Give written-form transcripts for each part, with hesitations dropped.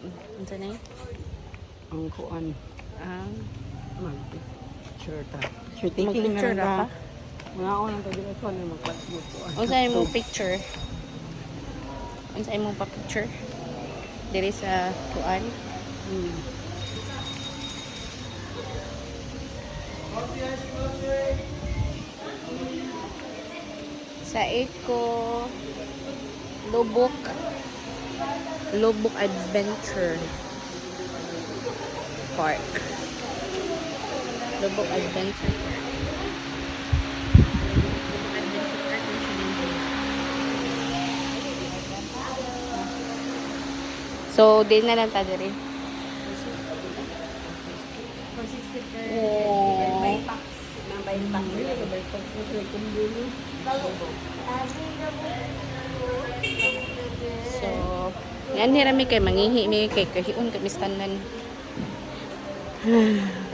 Ano na yun? Ang kuan. Ah, Mag-picture ta. Picture taking na mag-picture lang ra ta. pa? Mga unang tagilason na magpag-kuan. Ano sa'yo mo picture? Ano sa'yo mo pa-picture? Diri sa kuan? Sa Eco Lubok Adventure Park. Lubok Adventure Park. So, din na lang ta diri. So, yan hirami kay mangihi mi kay kahiun kami tanan.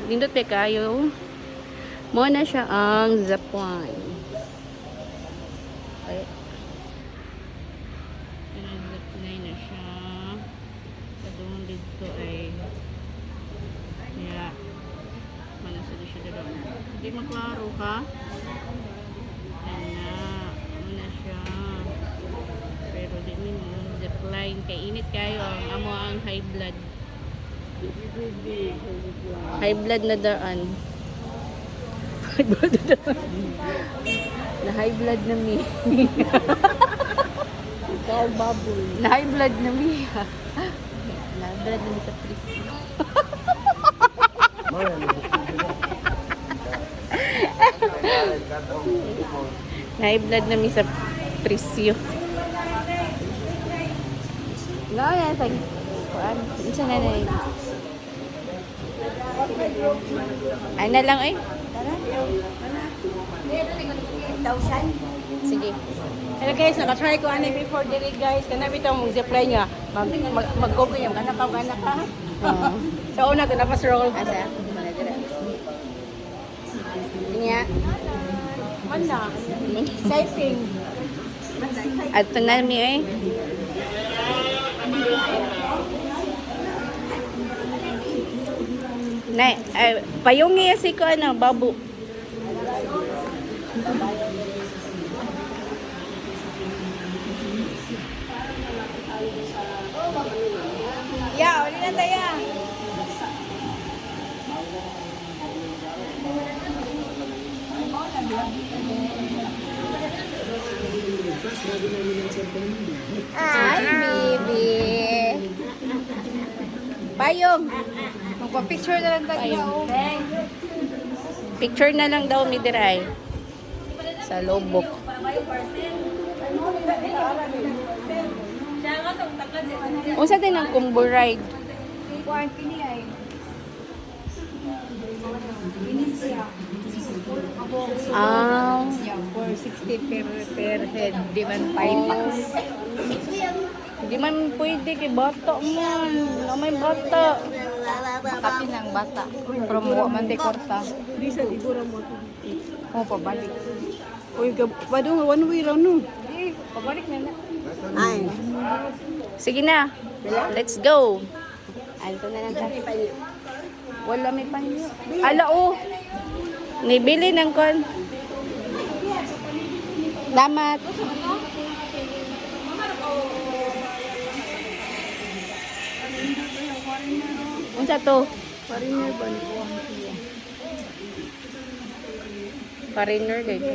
Nindot pa kayo. Mo na siya ang zipline. Ay. Zipline na siya. Kadung dito ay mana sa siya dito. Hindi maklaro ka. Ano na siya. Pero di mo zipline kay init kayo ang amo ang high blood. High blood na daan. High blood na daan. Na high blood na mi. Ikaw baboy. Na high blood na mi. Na high blood na mi sa pris. Na high blood na mi sa presyo. No, yan. Kuan. Isa na na yun. Ay na lang eh. 1,000? Sige. Hello guys, nakatry ko ani before dili guys. Kana bitaw mong zipline nga. Mag-go yung anak ka. So una ko na roll. Asa? Niya. Mana? Saving. At na mi eh. Na, payungi si ko ano, babu. Ya, uli na tayo. Ay, baby. Payong. Magpa-picture na lang tayo. Picture na lang daw mi diray. Sa Lubok. Unsa din ang combo ride? Ah, 460 per head, di man 5 packs. hindi man pwede kay bata man. Na may bata. Makati ng bata. Pero mo man de korta. Di sa digura mo. Oh, pabalik. Uy, padung one way raw no. Di, pabalik na na. Ay. Sige na. Let's go. Alto na lang tayo. Wala may panyo. Ala oh. Nibili ng kon. Salamat. Unsa to? Foreigner ba ni ko? Foreigner dito.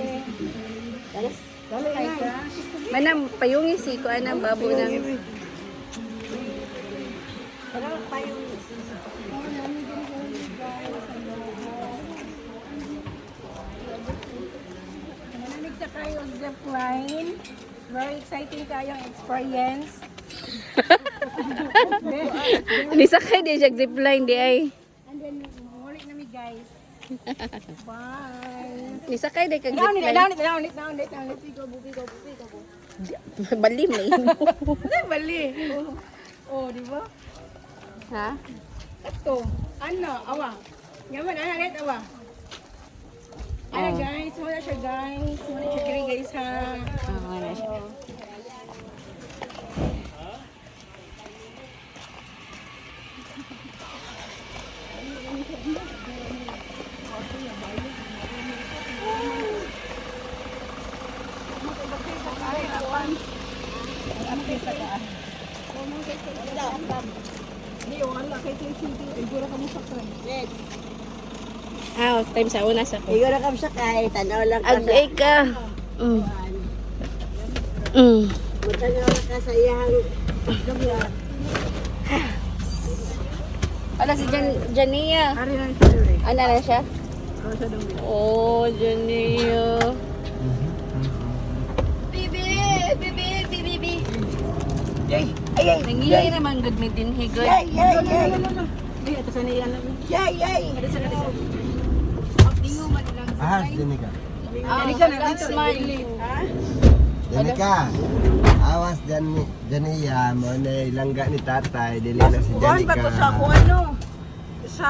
Manam payungi si ko anang babo ng Nananig sa kayo zipline. Very exciting kayong experience. nisakay di siya zipline di ay. And then, mulit na mi guys. Bye. Nisakay di kag Down it, zipline. down it, down it, down it, down it. Pigo, pigo, pigo. Bali may. Ano bali? Oh, di ba? Ha? Ito. Ano? Awa. Yaman, ano ulit, awa. Ano Oh. guys? Muna siya guys. Muna siya kiri guys ha. Ah, na siya. Ah, time sa una sa ko. Igo na kam sakay, tanaw lang ka sa. Agay ka. Mm. Mm. Tanaw lang ka sa iyang lugar. Ala si Jania. Ari na siya dure. Ano na siya? Ano siya dure? Oh, Jania. Ay, ay, ay. Nangyay naman good me din higod. Ay, ay, ay. Ay, ito sa niyan lang. Ay, ay. Ah, Jenica. Ah, Halika na that's dito. mine. Jenica. Awas Jania mo na langga ni tatay, dili na si Kuhan ba Jenica. to sa ako ano? Sa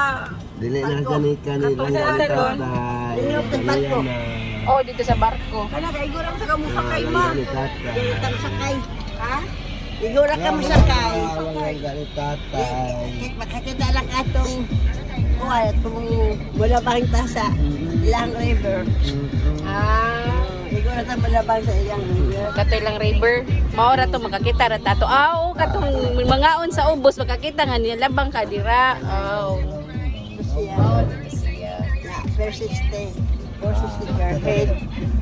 Dili na si Jenica ni langga ni tatay. Dili na. Oh, dito sa barko. kana kay igor ang sa kamusakay ma. Langga ni tatay. Tang sakay. Ha? Igo na kam sakay. Langga ni tatay. Makakita lang atong kuha itong mulabang tasa. Ilang river. Ah, Igo na ta mulabang sa ilang river. katoy lang river. Maora to makakita ra tato. Ah, oh, katong mangaon sa ubos makakita nga niya labang ka dira. Oh. Siya. Oh, dito siya. Na, persiste. Persiste per head.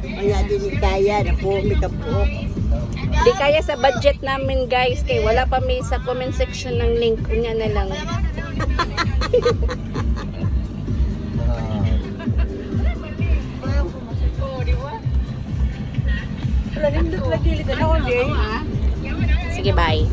Mga dili kaya na po, may kapuok. Di kaya sa budget namin guys kay wala pa may sa comment section ng link unya na lang. Wala nindot lagi lito na all day. Sige, bye.